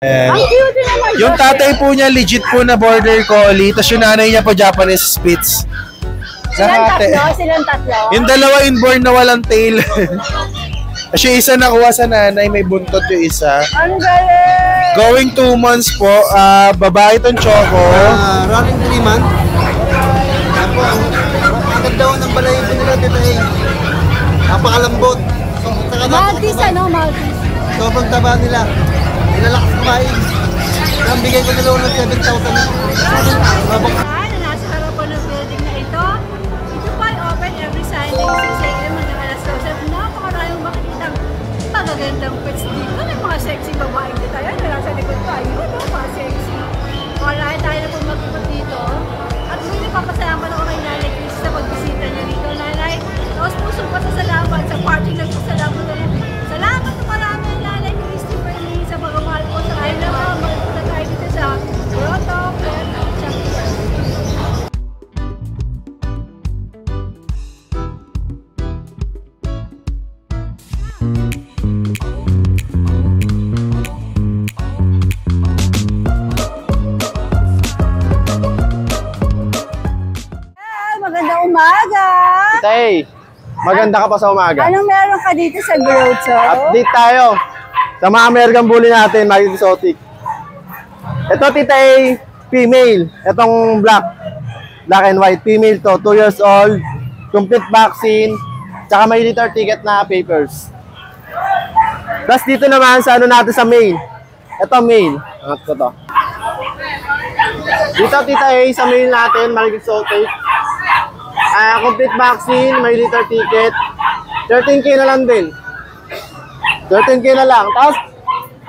Ang cute naman. Yung tatay po niya legit po na border collie, tapos yung nanay niya po Japanese Spitz. Silang tatlo? Yung dalawa inborn na walang tail. Tapos yung isa nakuha sa nanay, may buntot yung isa. Ang galing! Going 2 months po, babae itong Choco. Running 3 months. Ang ganda ng balayibo nila dito eh. Napakalambot. Maltese ano? Maltese. Sobrang taba nila. Nilalakas kumain. Ang bigay ko nila ng 7,000. Nasa harapan ng building na ito. Ito po ay open every Sunday 6 a.m. hanggang alas 12. Napakaraming makikitang magagandang pets dito. May mga sexy babaeng dito. Ayan, nasa likod ko. Ayun, mga sexy. Alright, tayo na po magkikot dito. At muli papasalamat ako kay Nanay Chris sa pagbisita niyo dito, Nanay. Tapos puso pa sa salamat sa party na ito. Salamat na marami, Nanay Christopher Lee, sa pagmamahal po sa kayo na mahal po na tayo dito sa Grotto Pet Champion. Magandang umaga! Tay, maganda ka pa sa umaga. Anong meron ka dito sa Grotto? Update tayo sa mga American Bully natin, mga exotic. Ito, Tita A, female. Itong black and white, female to, 2 years old, complete vaccine, tsaka may litter ticket na papers. Tapos dito naman sa ano natin sa male. Ito male. Angat ko to. Dito, Tita A, sa male natin, mga exotic. Complete vaccine, may litter ticket. 13K na lang din. 13K na lang. Tapos,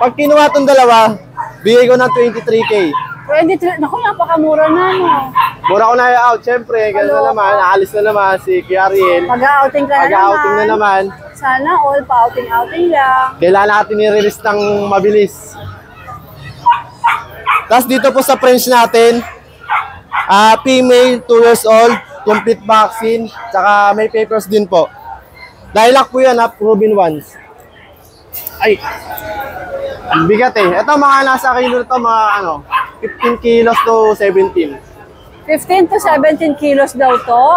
pag kinuha itong dalawa, bigay ko ng 23K. 23? Naku, napakamura na, no? Mura ko na i-out. Siyempre, gano'n na naman. Aalis na naman si Kiariel. Mag-outing ka na naman. Mag-outing na naman. Sana all pa-outing-outing lang. Kailangan natin i-release ng mabilis. Tapos dito po sa French natin, female, 2 years old, complete vaccine, tsaka may papers din po. Lilac po yan, proven ones. Ay, ang bigat eh. Ito mga nasa kilo ito, mga ano, 15 kilos to 17. 15 to 17 kilos daw to.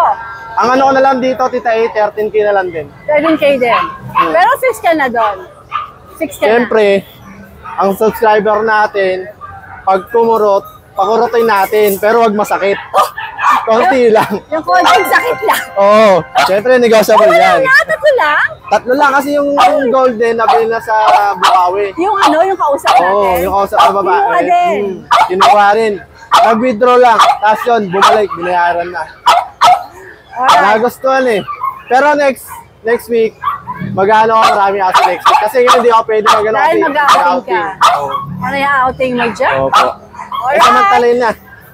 Ang ano ko na lang dito, Tita A, 13K na lang din. 13K din. Pero 6 ka na doon. 6 ka Siyempre, ang subscriber natin, pag tumurot, pakurutin natin, pero wag masakit. Konti lang. Yung konting sakit lang. Oo. Siyempre, negotiable yan. Tatlo lang? Tatlo lang kasi yung golden nabili na sa Bukawi. Yung ano, yung kausap natin? Oo, yung kausap na babae. Kinuha din. Kinuha rin. Nag-withdraw lang. Tapos yun, bumalik, binayaran na. Nagustuhan eh. Pero next week, mag-ano ako marami kasi next week. Kasi hindi ako pwede mag-ano. Dahil mag-outing ka. Ano yung outing mo dyan? Opo. Eh, samantalin na.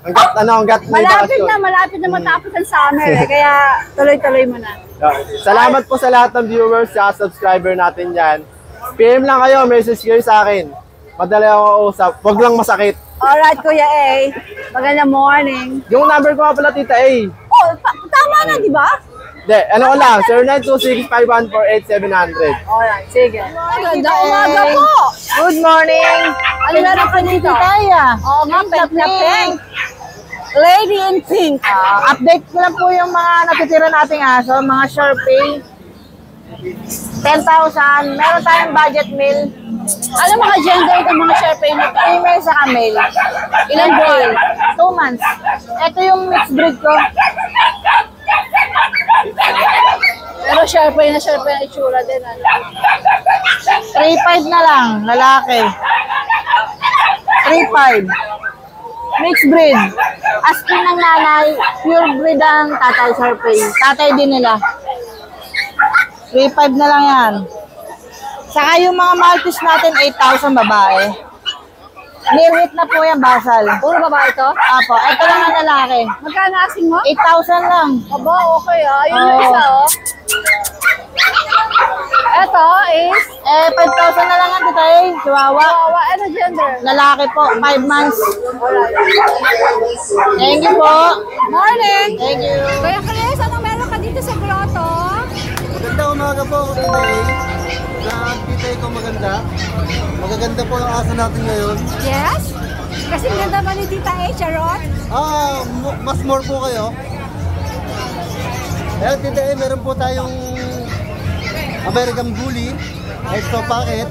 Hanggat may bakasyon. Malapit na matapos ang summer eh. Kaya tuloy-tuloy mo na. Salamat po sa lahat ng viewers, sa subscriber natin yan. PM lang kayo, message kayo sa akin. Madali ako usap. Huwag lang masakit. Alright, Kuya A. Magandang morning. Yung number ko nga pala, Tita A. Oh, tama na, di ba? Hindi, ano ko lang, 0926-514-8700. Alright, sige. Magandang umaga po. Good morning. Ano meron ka dito? Oo nga, pink na pink. Lady in pink. Update ko lang po yung mga natitira nating aso, mga Sharpei. 10,000. Meron tayong budget meal. Ano mga gender itong mga Sharpei mo? Female sa male. Ilan breed? 2 months. Ito yung mixed breed ko. Pero Sharpei na itsura din. 3,500 na lang, lalaki. 3,500. Mixed breed. Asking ng nanay, pure breed ang tatay Sharpei. Tatay din nila. 3,500 na lang yan. Saka yung mga Maltese natin, 8,000 babae. Near-hit na po yan, basal. Puro babae ito? Apo, ito lang ang lalaki. Magkano asing mo? 8,000 lang. Aba, okay ah. Ayun yung isa oh. Ito is? 5,000 na lang ang titay. Chihuahua. Chihuahua. Ano gender? Lalaki po, 5 months. Thank you po. Morning! Thank you. Kuya Chris, anong meron ka dito sa grotto? Maganda umaga po, Tita A. Tita kung maganda. Magaganda po ang aso natin ngayon. Yes? Kasi ganda ba ni Tita A, Charot? Mas more po kayo. Ayan, Tita A, meron po tayong American Bully. Extra packet.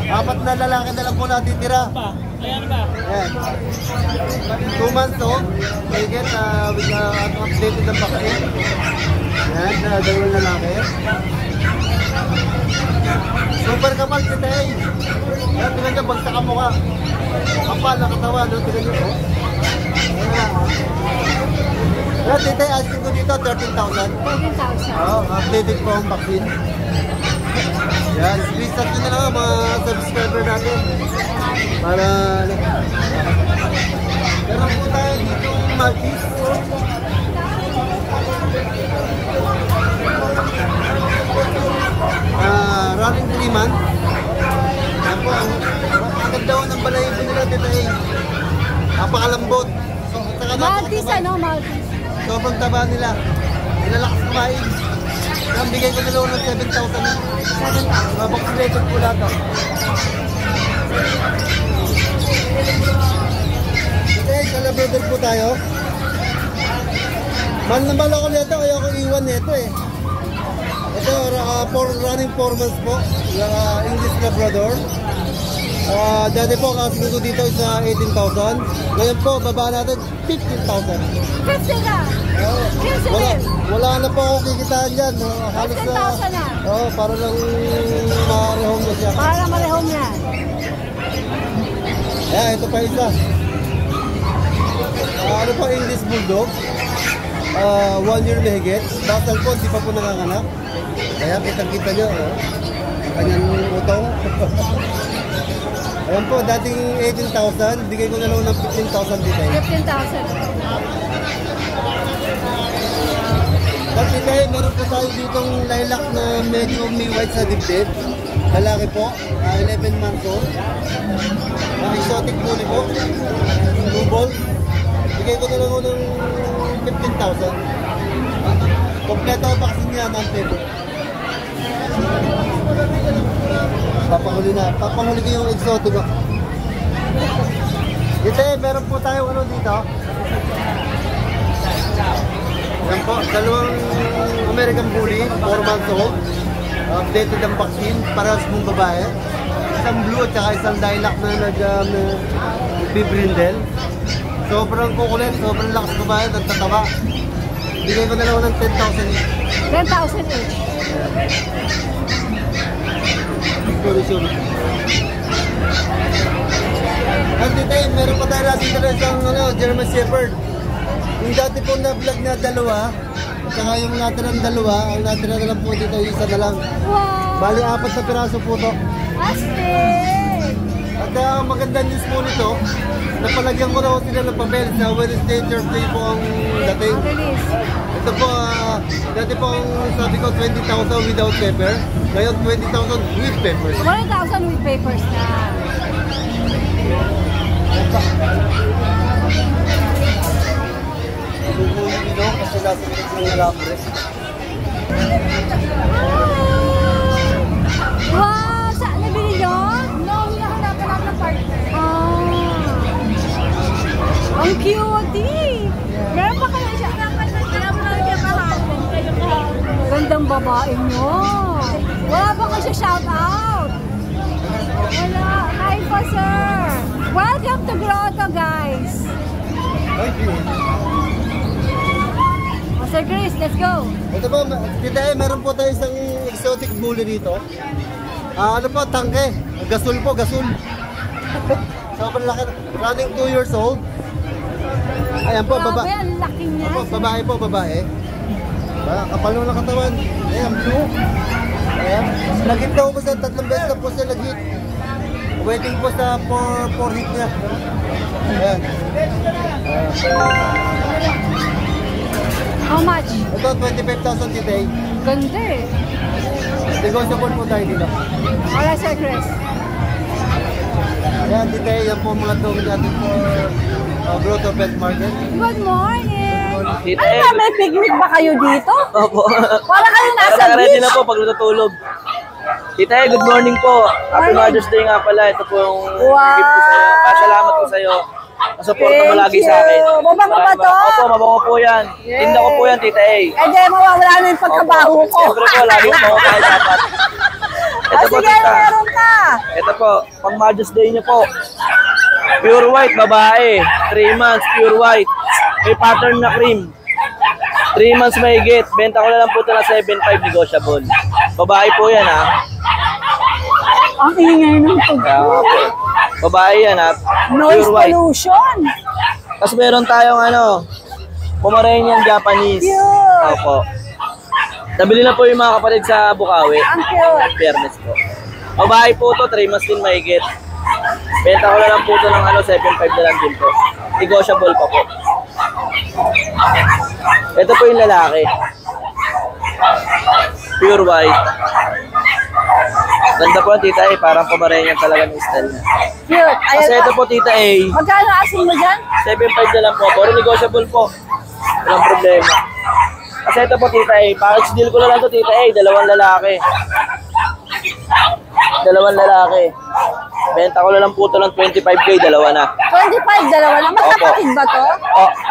4 na lalaki na lang po natitira. Ayan. 2 months old. Higit with updated ng vaccine. Ayan, dalawang lalaki. Super kapal, Tita A. Ayan, tingnan nyo, bagsak ang mukha. Kapal na katawan, no? Tingnan nyo po. Ayan, Tita A, asking ko dito, 13,000. 13,000. Updated po ang vaccine. Yan, screenshot nyo na lang mga subscriber natin. Para, meron po tayo dito Maltese. Running 3 months. Yan po, ang ganda ng balayibo nila dito eh. Napakalambot. Maltese, ano? Maltese. Sobrang taba nila. Nilalakas kumain. Ang bigay ko nila ng 7,000. 7,000. Vaccinated po lahat. Okay, calibrated po tayo. Man na mal ako nito, ayoko iwan nito eh. Ito, running 4 months po. English Labrador. Dati po, kasi ko dito sa 18,000. Ngayon po, baba natin 15,000. 15 na? Wala na po ako kikitaan dyan. Halos 10,000 na? Oo, para lang ma-rehome na siya. Para ma-rehome na. Ayan, ito pa isa. Ano po, English Bulldog. 1 year na higit. Basal po, di pa po nanganganak. Kaya kitang-kita nyo. Kanyang utong. Ayan po, dating 18,000. Bigay ko na lang ng 15,000 dito. 15,000. Kasi tayo, meron po tayo ditong lilac na medyo may white sa dibdib. Lalaki po, 11 months old. Exotic bully po. 2 balls. Bigay ko na lang ng 15,000. Kompleto ang vaccine niya, non-payable. Papahuli na. Papahuli ko yung exotic ko. Dito meron po tayo ano dito. Yan po, dalawang American Bully, 4 months old. Updated ang vaccine, para sa mong babae. Isang blue at saka isang lilac na nag-bibrindle. Sobrang kukulit, sobrang lakas babae, nagtataba. Bigay ko na lang ng 10,000 each. 10,000 each. Sorry. At dito, meron pa tayo natin na isang German Shepherd. Yung dati po na vlog na dalawa, at saka yung natirang dalawa, ang natira na lang po dito yung isa na lang. Wow! Bali, 4 na piraso po ito. Astig! At ang maganda news po nito, napalagyan ko na po sila ng papel sa Wednesday, Thursday po ang dating. Ang release. Ito po, dati po ang sabi ko 20,000 without paper. Ngayon 20,000 with papers. 1,000 with papers na. Kasi nasa minutes ng nalapres. Wow! Saan nabili yun? No, hinahanapan natin ng partner. Ang cute eh! Meron pa kayo siya. Gandang babae nyo. Wala ba kayo siya shout out? Wala. Hi po sir. Welcome to Grotto guys. Thank you. Sir Chris, let's go. Ito po, dito meron po tayo isang exotic bully dito. Ano po, tangke. Gasul po, gasul. Sobrang laki. Running 2 years old. Ayan po, Grabe, ang laki niya. Opo, babae po, babae. Kapal naman ang katawan. Ayan, blue. Ayan. Lagit daw po sa 3 beses na po siya lagit. Waiting po sa 4 hit niya. Ayan. How much? Ito, 25,000 today. Ganda eh. Negotiable po tayo dito. Alright, Sir Chris. Ayan, dito yan po mga dog natin for Grotto Pet Market. Good morning! Ano ba, may picnic ba kayo dito? Opo. Para kayo nasa Ready beach? na po pag natutulog. Tita E, good morning po. Happy Mother's Day nga pala. Ito po yung gift ko sa'yo. Pasalamat po sa'yo. Masuporta mo lagi sa akin. Mabango ba to? Opo, mabango po yan. Tinda ko po yan, Tita E. Eh, di, mawawala na yung pagkabaho ko. Siyempre po, lagi po ako kahit dapat. Ito po, Sige, Tita. meron ka. Ito po, pang Mother's Day niyo po. Pure white, babae. 3 months, pure white. May pattern na cream. 3 months mahigit. Benta ko na lang po ito na 7.5 negotiable. Babae po yan, ha. Ang ingay ng Kaya nga po. Babae yan, ha. noise Pure white. pollution. Tapos meron tayong Pomeranian Japanese. Cute. Opo. Nabili na po yung mga kapatid sa Bukawi. Ang cute. Fairness po. Babae po to, 3 months din mahigit. Benta ko na lang po ito ng 7.5 na lang din po. Negotiable pa po. Ito po yung lalaki. Pure white. Ganda po ang Tita A, parang Pomeranian talaga ng style niya. Cute. Kasi Ayan ito pa. po Tita A, Magkano asin mo dyan? 7.5 na lang po. Pero negotiable po. Walang problema. Kasi ito po Tita A, package deal ko na lang to Tita A, 2 lalaki. 2 lalaki. Benta ko na lang po ito ng 25K, 2 na. 25, dalawa lang. Magkapatid ba to?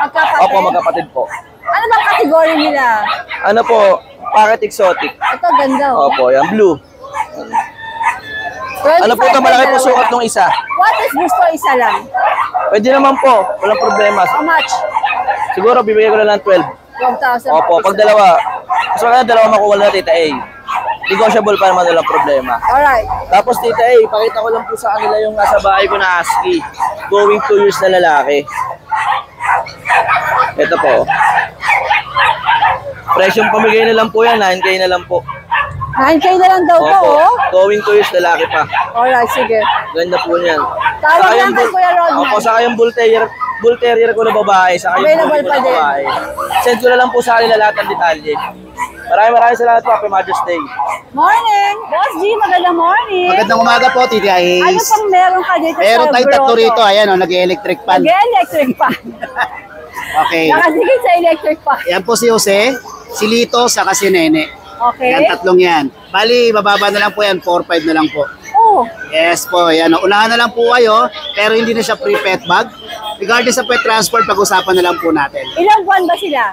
Magkapatid? Opo, magkapatid po. Ano bang kategory nila? Ano po, packet exotic. Ito, ganda oh. Opo, yan, blue. 25 Ano po ito, malaki po dalawa. sukat nung isa. What is gusto isa lang? Pwede naman po, walang problema. How much? Siguro, bibigay ko na lang 12. 12,000. Opo, pag dalawa, mas maganda 2 makuha na Tita A. Negotiable pa naman, walang problema. Alright. Tapos Tita A, pakita ko lang po sa kanila yung nasa bahay ko na husky. Going 2 years na lalaki. Ito po. Presyong pamigay na lang po yan, 9K na lang po. 9K na lang daw to, Opo, oh. going 2 years lalaki pa. Alright, sige. Ganda po niyan. Tawag Saka lang yung kay Kuya Rodman. Opo, saka yung bull terrier ko na babae, saka yung Available bully ko pa na din. babae. Send ko na lang po sa kanila lahat ng detalye. Maraming salamat po, Happy Mother's Day. Morning! Boss G, magandang morning. Magandang umaga po, Titi Ano Ais. pang meron ka dito Meron sa tayong tatlo grotto? rito. Ayan, nag-electric pan. Nag-electric pa. Okay. Nakasigit sa electric pa. Yan po si Jose, si Lito, saka si Nene. Okay. Yan, tatlong yan. Bali, bababa na lang po yan, 4-5 na lang po. Oh, Yes po, yan. Unahan na lang po kayo, pero hindi na siya free pet bag. Regardless sa pet transport, pag-usapan na lang po natin. ilang buwan ba sila?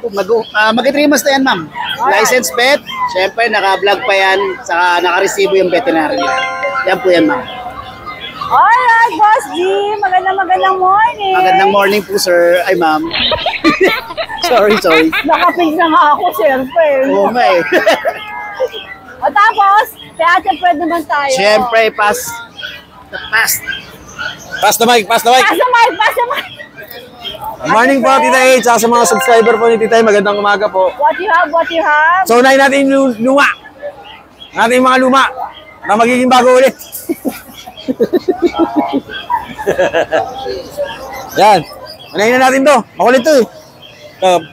Mag-3 months na yan, ma'am. License pet, syempre naka-vlog pa yan, saka naka-resibo yung veterinary nila. Yan po yan, ma'am. Alright, Boss G. Magandang morning. Magandang morning po, sir. Ay, ma'am. sorry. Nakapig na nga ako, siyempre. Oo, nga eh. O tapos, kay Ate Fred naman tayo. Syempre, pass. Pass the mic. Pass the mic. Morning po, Tita A. Tsaka sa mga subscriber po ni Tita A, magandang umaga po. What you have? So, unahin natin yung luma. Natin yung mga luma na magiging bago ulit. Yan. Unahin na natin to. Makulit to eh.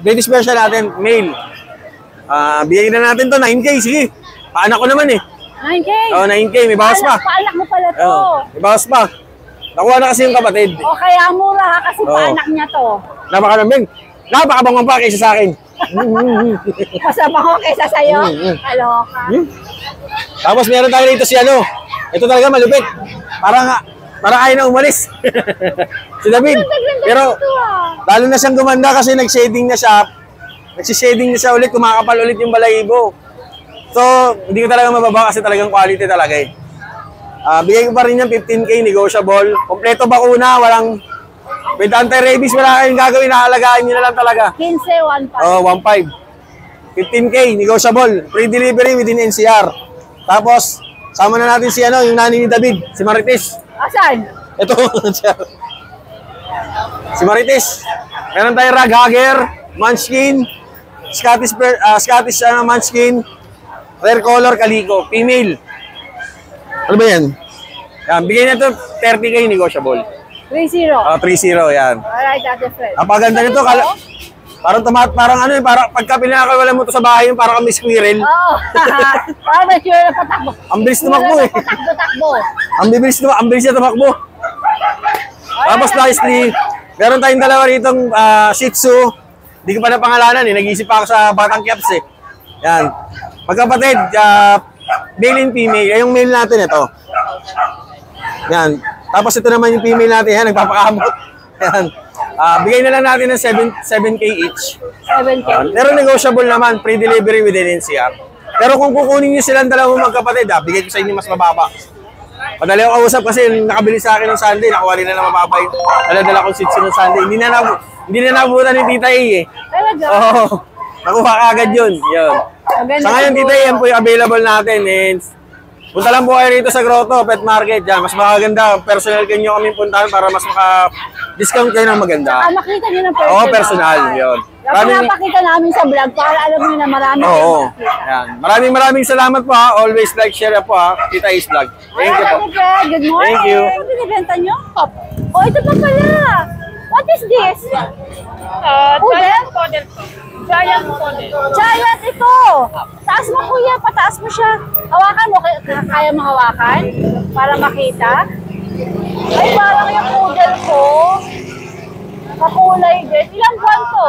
British version natin, male. Bigyan na natin to, 9K. Sige. Paanak ko naman eh. 9K. Oh, 9K. May bawas pa. Paanak mo pala to. Oh, may bawas pa. Nakuha na kasi yung kapatid. O kaya mura ha, kasi Oo. paanak niya to. Napakalambing. Napakabangon pa kaysa sa akin. Kasama ko kaysa sa'yo. Kaloka. Tapos meron tayo dito si ano. Ito talaga malupit. Parang ayaw na umalis. Si David. Pero lalo na siyang gumanda kasi nag-shading na siya. Nagsi-shading na siya ulit. Kumakapal ulit yung balahibo. So, hindi ko talaga mababa kasi talagang quality talaga eh. Bigay ko pa rin yung 15K negotiable. Kompleto bakuna, walang with anti-rabies, wala kayong gagawin, nakalagaan nyo na lang talaga. 15, 1.5. Oh, 1.5. 15K negotiable. Free delivery within NCR. Tapos, sama na natin si ano, yung nanay ni David, si Marites. Asan? Ito, si Marites. Meron tayong Raghagger, Munchkin, Scottish Munchkin, rare color Calico, female. Ano ba yan? Yan, bigay na ito 30K negotiable. 3-0. 3-0, yan. Alright, Ate Fred. Napaganda nito, parang ano eh, parang pagka pinakawala mo ito sa bahay, parang kami squirrel. Oo. Parang may sure na patakbo. Ang bilis tumakbo eh. Patakbo. Ang bilis niya tumakbo. Tapos lastly, meron tayong dalawa ritong Shih Tzu. Hindi ko pa napangalanan eh. Nag-iisip pa ako sa Batang Kiaps eh. Yan. Magkapatid, male and female. Yung male natin ito. Yan. Tapos ito naman yung female natin. Yan, nagpapakamot. Yan. Bigay na lang natin ng 7K each. 7K. Pero negotiable naman, free delivery within NCR. Pero kung kukunin nyo silang dalawang magkapatid, bigay ko sa inyo mas mababa. Madali ako kausap kasi nakabili sa akin ng Sunday, nakuha rin na ng mababa yung dala-dala kong sitsi ng Sunday. Hindi na nabutan ni Tita A eh. Talaga? Oo. Nakuha ka agad yun. Yun. Maganda Sa ngayon, po Tita A, yan po yung available natin. And punta lang po kayo rito sa Grotto, Pet Market. Yan, mas maganda. Personal kayo nyo kami puntahan para mas maka-discount kayo ng maganda. Makita nyo ng personal. Oo, personal. Yun. Yung pinapakita namin sa vlog para alam nyo na marami kayo Oo. makikita. Yan. Maraming salamat po ha. Always like, share po ha. Tita A's Vlog. Thank you po. Good morning. Thank you. Ano binibenta nyo? Oh, ito pa pala. What is this? Giant Poodle po. Giant Poodle. Giant ito. Taas mo kuya, pataas mo siya. Hawakan mo, kaya mo hawakan? Para makita? Ay, parang yung poodle ko. Kakulay din. Ilang buwan to?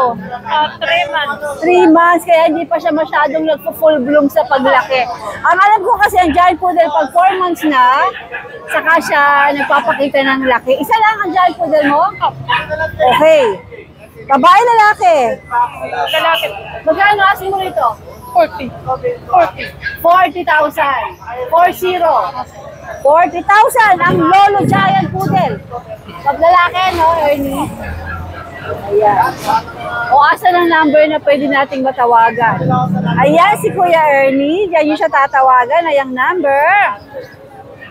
3 months. 3 months, kaya hindi pa siya masyadong nagpo-full bloom sa paglaki. Ang alam ko kasi ang giant poodle, pag 4 months na, saka siya nagpapakita ng laki. Isa lang ang giant poodle mo? Okay. Babae, lalaki? Lalaki. Magkano asin mo rito? 40. 40,000. 40. 40,000 ang Lolo Giant Poodle. Pag lalaki, no, Ernie? Ayan. O asan ang number na pwede nating matawagan? Ayan si Kuya Ernie. Diyan yung siya tatawagan. Ayang number.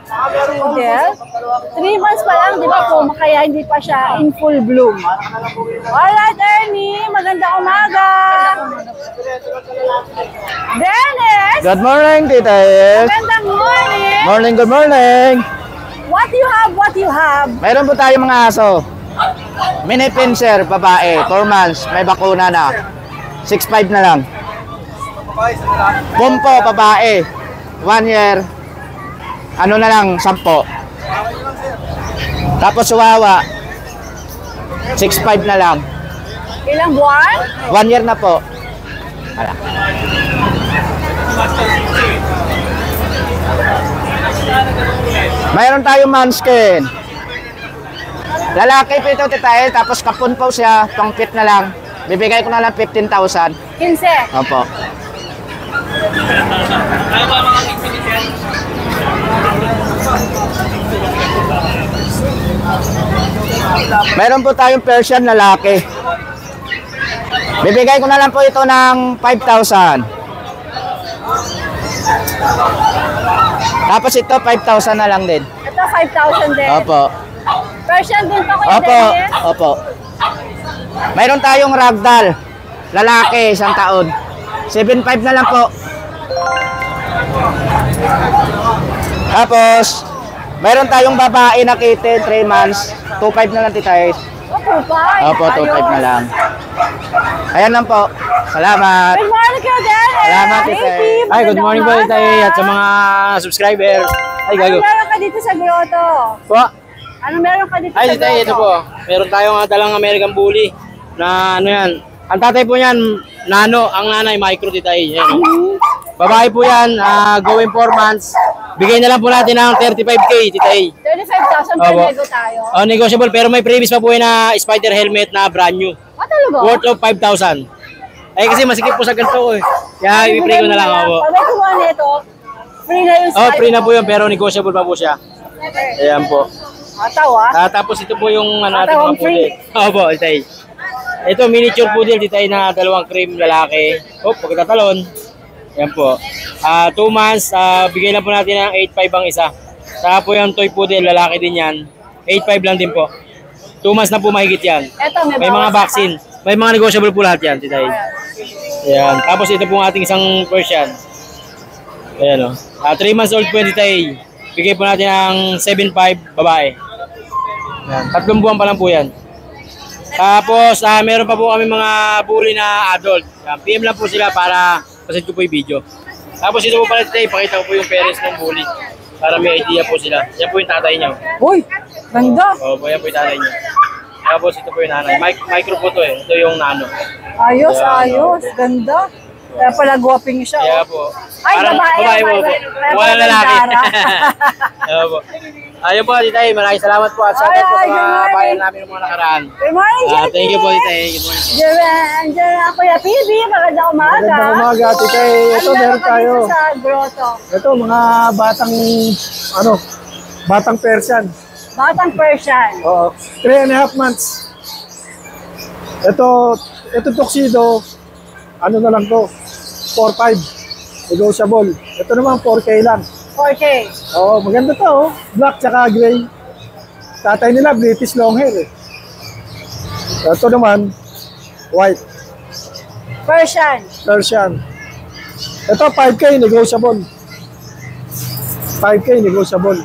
Poodle. 3 months pa lang, di ba po? Kaya hindi pa siya in full bloom. Alright, Ernie. Magandang umaga. Dennis. Good morning, Tita S. Magandang morning. Morning, good morning. What you have? What you have? Mayroon po tayo mga aso. Mini pincer, babae, 4 months, may bakuna na. 6'5 na lang. Pompo, babae, 1 year. Ano na lang, 10. Tapos Chihuahua, 6'5 na lang. Ilang buwan? 1 year na po. Hala. Mayroon tayong manskin. Lalaki po ito, titail, tapos kapun po siya, pang fit na lang. Bibigay ko na lang 15,000. 15. Opo. Mayroon po tayong Persian lalaki. Bibigay ko na lang po ito ng 5,000. Tapos ito 5,000 na lang din. Ito 5,000 din. Opo. Persian din pa kuya Opo. Dennis? Opo. Mayroon tayong ragdoll. Lalaki, 1 taon. 7,500 na lang po. Tapos, mayroon tayong babae na kitten, 3 months. 2,500 na lang, titay. Opo, 2,500 na lang. Ayan lang po. Salamat. Good morning kuya Dennis. Salamat, Hey, Tita. Tim. Ay, good morning po Magandang Tita umaga. at sa mga subscriber. Ay, Ano gago. meron ka dito sa grotto? Po. Ano meron ka dito Ay, sa Tita, grotto? ito po. Meron tayong dalang American Bully na ano yan. Ang tatay po niyan, Nano. Ang nanay, Micro, Tita. Yan. Babae po yan, going 4 months. Bigay na lang po natin ng 35K, Tita. 35,000 per Opo. nego tayo. Negotiable, pero may previous pa po yan na spider helmet na brand new. Talaga? Worth of 5,000. Eh kasi masikip po sa ganito ko eh. Kaya i-free ko na lang ako. Pag may kumuha nito, free na yung Oh, free na po yun pero negotiable pa po siya. Ayan po. Matawa. Tapos ito po yung ano natin Matawang mga poodle. Opo, itay. Ito miniature poodle ditay na 2 cream lalaki. Oh, pagkatatalon. Ayan po. 2 months, bigay lang po natin ng 8,500 ang isa. Saka po yung toy poodle, lalaki din yan. 8,500 lang din po. 2 months na po mahigit yan. Ito, May mga vaccine. May mga negotiable po lahat yan, titay. Ayan. Tapos ito po ang ating isang Persian. Ayan o. 3 months old po yan, titay. Bigay po natin ang 7,500 babae. Ayan. 3 buwan pa lang po yan. Tapos, meron pa po kami mga bully na adult. Ayan. PM lang po sila para pasit ko po yung video. Tapos ito po pala titay, pakita ko po yung parents ng bully. Para may idea po sila. Yan po yung tatay niya. Uy, ganda. Opo, yan po yung tatay niya. Tapos ito po yung nanay. Micro po to eh. Ito yung nano. Ayos, ayos. Ganda. Kaya pala guwaping siya. Kaya Oh. po. Ay, babae po. Kaya Wala pala lalaki. gandara. Kaya po. Ayun po, Titay. Maraming salamat po at shout out po sa mga bayan namin ng mga nakaraan. Good morning, Jackie. Thank you po, Titay. Good morning. Diyan ako ya, PB. Magandang umaga. Magandang umaga, Tita. Ito, Ano meron ka tayo. dito sa grotto? Ito, mga batang Persian. Batang Persian. Oo, 3.5 months. Ito tuxedo, ano na lang to, 4.5, negotiable. Ito naman 4K lang. 4K. Oo, maganda to, oh. Black tsaka gray. Tatay nila, British long hair eh. Ito naman, white, Persian. Persian. Ito 5K, negotiable. 5K, negotiable.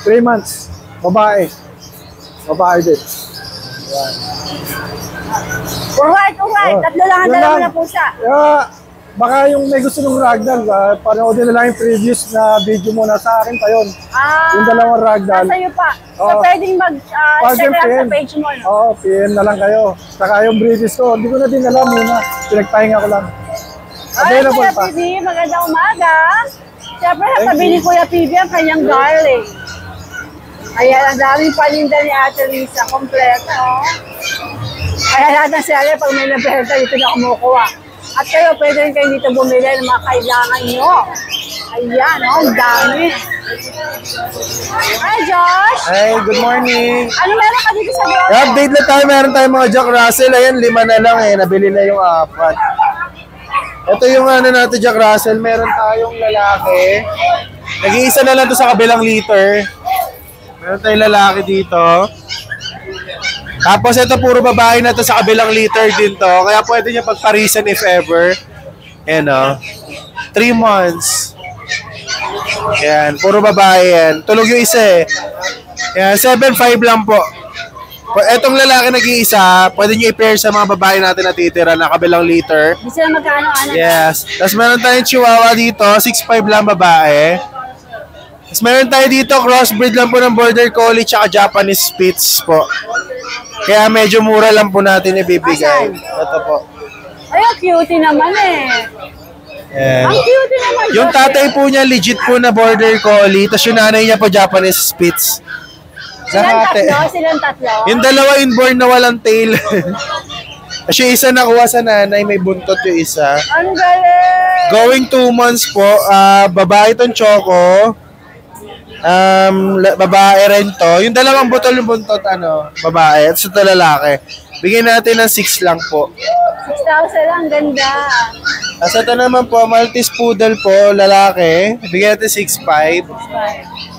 3 months, babae. Babae din. Alright. Oh. Tatlo lang ang Yun dala mo lang. na pusa. Baka yung may gusto ng ragdoll, panoodin na lang yung previous na video mo na sa akin pa yun. Yung dalawang ragdoll. Nasa iyo pa. So, Oo. pwedeng mag-check lang sa page mo, no? Oo, PM na lang kayo. Saka yung British ko, hindi ko na din alam muna. Pinagpahinga ko lang. Available Kuya pa. PB, magandang umaga. Siyempre, sasabihin ni Kuya PB ang kanyang garlic. Ayan, ang daming paninda ni Ate Lisa. Kompleto, oh. Kaya lahat ng seller, pag may nabenta, dito na kumukuha. At kayo, pwede rin kayo dito bumili ng mga kailangan nyo. Ayan, oh, ang dami. Hi, Josh! Hey, good morning. Ano meron ka dito sa grotto? Update na tayo, meron tayong mga Jack Russell. Ayan, 5 na lang eh. Nabili na yung 4. Ito yung natin Jack Russell. Meron tayong lalaki. Nag-iisa na lang to sa kabilang liter. Meron tayong lalaki dito. Tapos ito puro babae na to sa kabilang liter din to. Kaya pwede niya pagparisan if ever. Ayan o. 3 months. Ayan, puro babae yan. Tulog yung isa eh. Ayan, 7.5 lang po. Etong lalaki nag-iisa, pwede nyo i-pair sa mga babae natin na titira na kabilang liter. Di sila magkano-ano. Yes. Tapos meron tayong chihuahua dito, 6'5 lang babae. Tapos meron tayo dito, crossbreed lang po ng Border Collie tsaka Japanese Spitz po. Kaya medyo mura lang po natin ibibigay. Ito po. Ay, ang cutie naman eh. Yan. Ang cutie naman. Yung Josh. tatay po niya, legit po na Border Collie. Tapos yung nanay niya po, Japanese Spitz. Silang Nakate. tatlo. Yung dalawa inborn na walang tail. Tapos yung isa nakuha sa nanay, may buntot yung isa. Ang galing. Going 2 months po, babae tong Choco. Babae rin to. Yung dalawang butol yung buntot, babae. At ito lalaki. Bigyan natin ng 6 lang po. 6,000 lang, ganda. Tapos ito naman po, Maltese Poodle po, lalaki. Bigyan natin 6'5".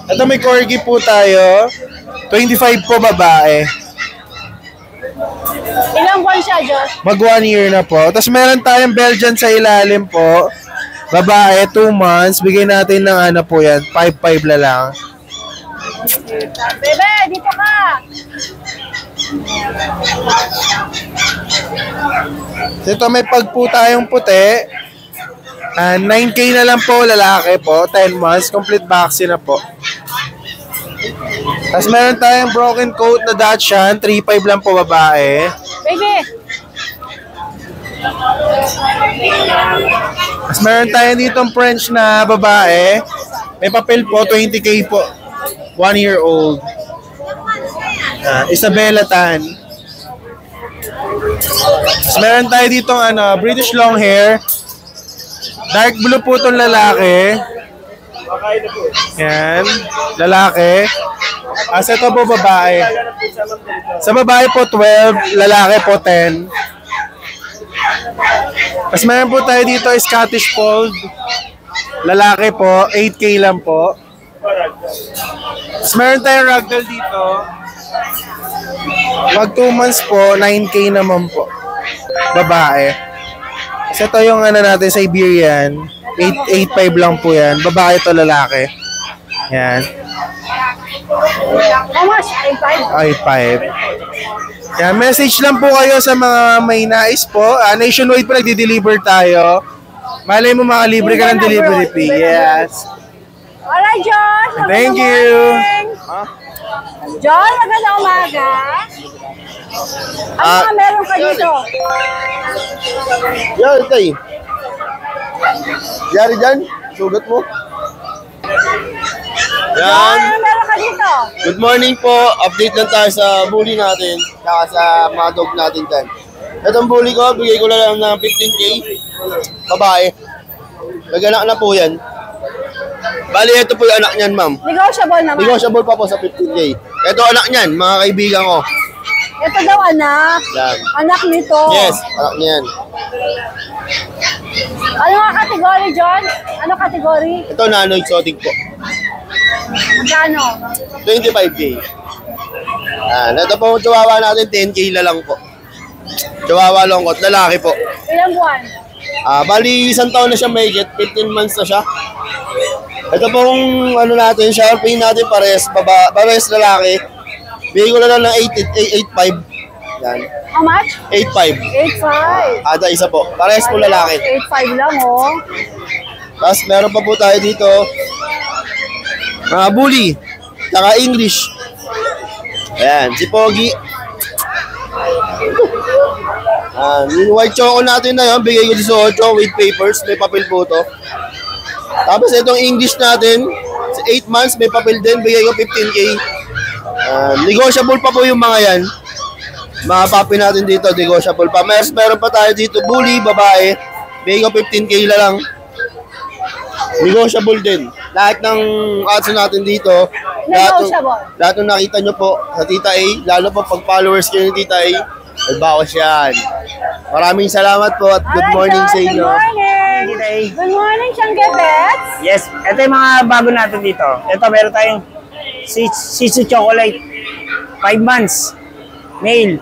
Ito may Corgi po tayo. 25 po babae. Ilang buwan siya, Josh? Mag 1 year na po. Tapos meron tayong Belgian sa ilalim po. Babae, 2 months. Bigyan natin ng po yan. 5'5" na lang. Bebe, dito ka. Ito may pag po tayong puti. 9K na lang po lalaki po. 10 months. Complete vaccine na po. Tapos meron tayong broken coat na Dachshund. 3'5" lang po babae. Baby. Tapos meron tayong ditong French na babae. May papel po, 20K po. 1 year old. Isabella Tan. Tapos meron tayo ditong British long hair. Dark blue po itong lalaki. Yan. Lalaki. Asa ito po babae. Sa babae po 12, lalaki po 10. Tapos meron po tayo dito Scottish Fold. Lalaki po, 8K lang po. Tapos meron tayong ragdoll dito. Pag 2 months po, 9K naman po. Babae. Kasi ito yung natin, Siberian. 8.5 lang po yan. Babae to lalaki. Yan. How much? 8.5. Yan, message lang po kayo sa mga may nais po. Nationwide po nagdi-deliver tayo. Malay mo makalibre ka ng delivery fee. Yes. Alright, Josh. Thank you. John, magandang umaga. Ano mga meron ka dito? Yan, tay. Yari dyan, sugat mo. Yan. Ano meron ka dito? Good morning po. Update lang tayo sa bully natin. Saka sa mga dog natin dyan. Itong bully ko, bigay ko lang ng 15K. Babae. Nag-anak na po yan. Bali, ito po yung anak niyan, ma'am. Negotiable naman. Negotiable pa po sa 15K. Ito anak niyan, mga kaibigan ko. Ito daw anak. Yan. Anak nito. Yes, anak niyan. Ano nga kategory, John? Ano kategory? Ito nano exotic po. Magkano? 25K. Ito po yung chihuahua natin, 10K na lang po. Chihuahua longkot, lalaki po. Ilang buwan? Bali, isang taon na siya may 15 months na siya. Ito pong ano natin, shower pain natin pares, pares lalaki. Bigay ko na lang ng 8.5. Yan. How much? 8.5. 8.5. Ada isa po. Pares po lalaki. 8.5 lang, oh. Tapos meron pa po tayo dito. Bully. Saka English. Ayan, si Pogi. Yung white choco natin na yun, bigay ko 18 with papers. May papel po to. Tapos itong English natin, 8 months, may papel din. Bigay ko 15K. Negotiable pa po yung mga yan. Mga papi natin dito, negotiable pa. Meron pa tayo dito, bully, babae. Bigay ko 15K na lang. Negotiable din. Lahat ng ads natin dito, lahat ng nakita nyo po sa Tita A, lalo po pag followers kayo ni Tita A, nagbawas yan. Maraming salamat po at good morning sa inyo. Good morning! Good morning, Shanghai Pets! Yes, ito yung mga bago natin dito. Ito, meron tayong Shih Tzu Chocolate. 5 months. Male.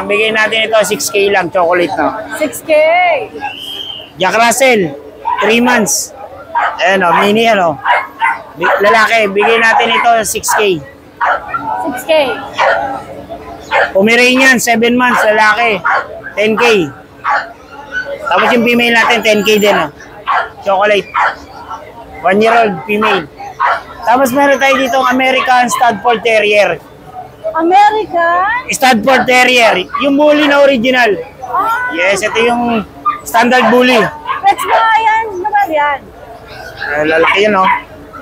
Bigay natin ito, 6K lang, chocolate no. 6K! Jack Russell, 3 months. Ayan o, mini ano. Lalaki, bigay natin ito, 6K. 6K. Pomeranian, 7 months, lalaki. 10K. Tapos yung female natin, 10K din o. Chocolate. 1-year-old female. Tapos meron tayo dito ang American Stafford Terrier. American? Stafford Terrier. Yung bully na original. Yes, ito yung standard bully. Pets ba yan? Ano ba yan? Lalaki yan, no?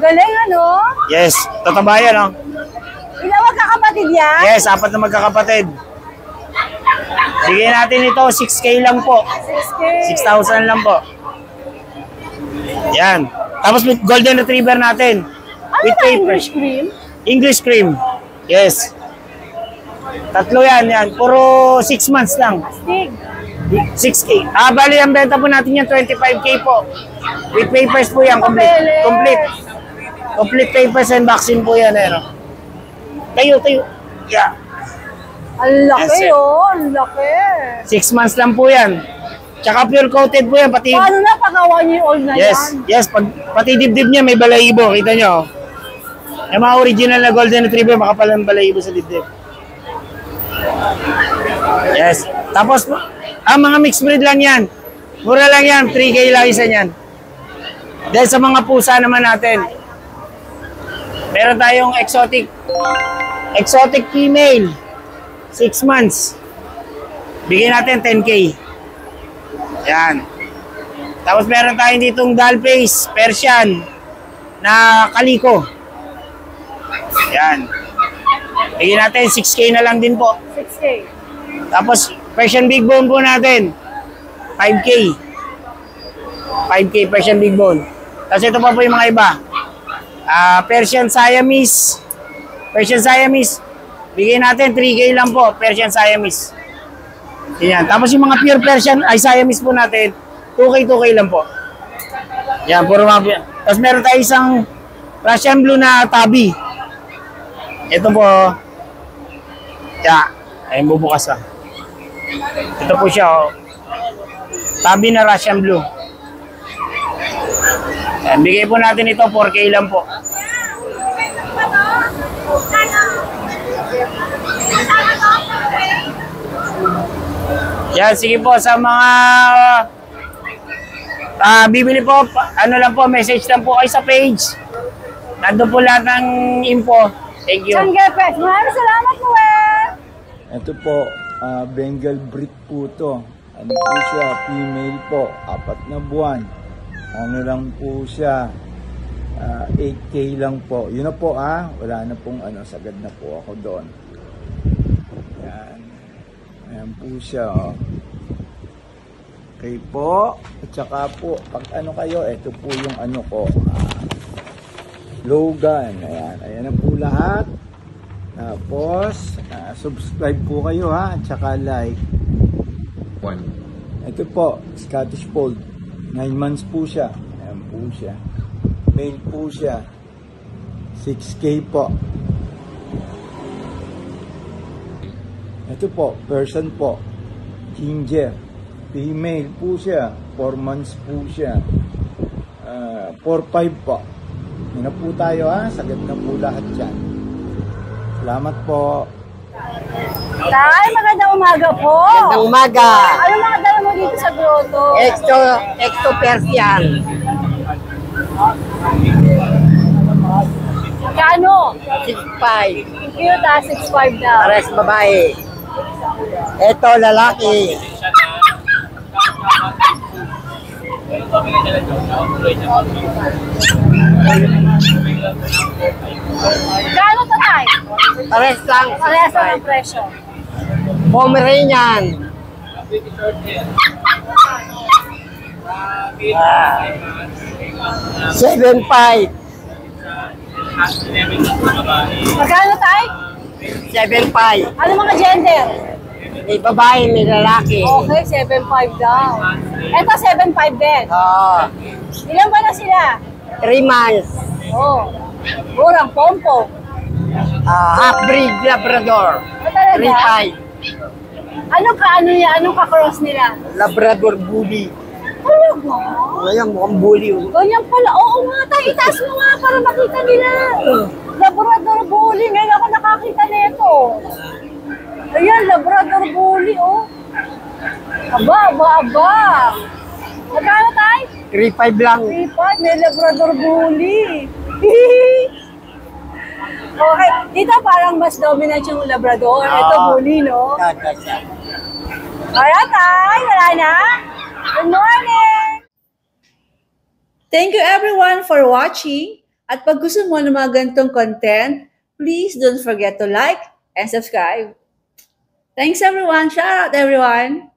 Galing, ano? Yes, tataba yan, no? Ilang magkakapatid yan? Yes, 4 na magkakapatid. Bigyan natin ito, 6K lang po. 6K. 6,000 lang po. Yan. Tapos with golden retriever natin. Ano With ba papers. English cream? English cream. Yes. 3 yan. Puro 6 months lang. Stig. 6K. Bali, ang benta po natin yan, 25K po. With papers po yan. Papeles. Complete papers and vaccine po yan. Eh, no? Tayo. Yeah. Ang laki, Yes, oh. Ang laki. 6 months lang po yan. Tsaka pure coated po yan. Pati, Paano na pag 1 year old na yan? yes. Pati dibdib niya may balahibo. Kita nyo. Yung mga original na golden retriever, makapal ng balahibo sa dibdib. Yes. Tapos, mga mixed breed lang yan. Mura lang yan. 3K lang isa yan. Dahil sa mga pusa naman natin, meron tayong exotic female. 6 months. Bigyan natin 10K. Yan. Tapos meron tayong ditong doll face, Persian, na kaliko. Yan. Bigyan natin 6K na lang din po. 6K. Tapos Persian Big Bone po natin, 5K. 5K Persian Big Bone. Tapos ito pa po yung mga iba. Persian Siamese. Bigyan natin 3K lang po, Persian Siamese. Yan. Tapos yung mga pure Persian ay Siamese po natin, 2K lang po. Yan, puro mga. Tapos meron tayo isang Russian Blue na tabi. Ito po. Ay bubukas ah. Ito po siya, oh. Tabi na Russian Blue. Yan, bigay po natin ito, 4K lang po. Yan, sige po sa mga bibili po, ano lang po, message lang po kayo sa page. Nandun po lahat ng info. Thank you. Shanghai Pets, maraming salamat po, Ito po, Bengal breed po to. Ano po siya, female po, 4 na buwan. Ano lang po siya, 8K lang po. Yun na po wala na pong sagad na po ako doon. Yan. Ayan po siya Okay po. At saka po, pag kayo, ito po yung ko. Logan. Ayan. Ayan na po lahat. Tapos, subscribe po kayo at saka like. Ito po, Scottish Fold. 9 months po siya. Ayan po siya. Male po siya. 6K po. Ito po, Persian po. Ginger. Female po siya. 4 months po siya. 4-5 po. Yan na po tayo Sagad na po lahat yan. Salamat po. Tay, magandang umaga po. Magandang umaga. Ano mga dala mo dito sa grotto? Exo Persian. Kano? 6'5". Cute 6'5 daw. Pares babae. Ito lalaki. Kano to, Tay? Pares lang. Parehas lang ang presyo. Pomeranian. 7'5". Magkano, Tay? 7'5". Ano mga gender? May babae, may lalaki. Okay, 7'5 daw. Ito, 7'5 din. Ilan ba na sila? 3 months. Oh. Murang pompong. Half-breed Labrador. Talaga? 3'5". Anong ka-cross nila? Labrador Bully. Talaga? Ngayon, mukhang bully. Ganyan pala. Oo nga, Tay. Itaas mo nga para makita nila. Labrador Bully. Ngayon ako nakakita nito. Ayan, Labrador Bully, oh. Aba. Magkano, Tay? 3'5 lang. 3'5. May Labrador Bully. Okay. Dito parang mas dominant yung Labrador. Ito, Bully, no? Alright, Tay. Wala na? Good morning! Thank you everyone for watching. At pag gusto mo ng mga ganitong content, please don't forget to like and subscribe. Thanks everyone. Shout out everyone.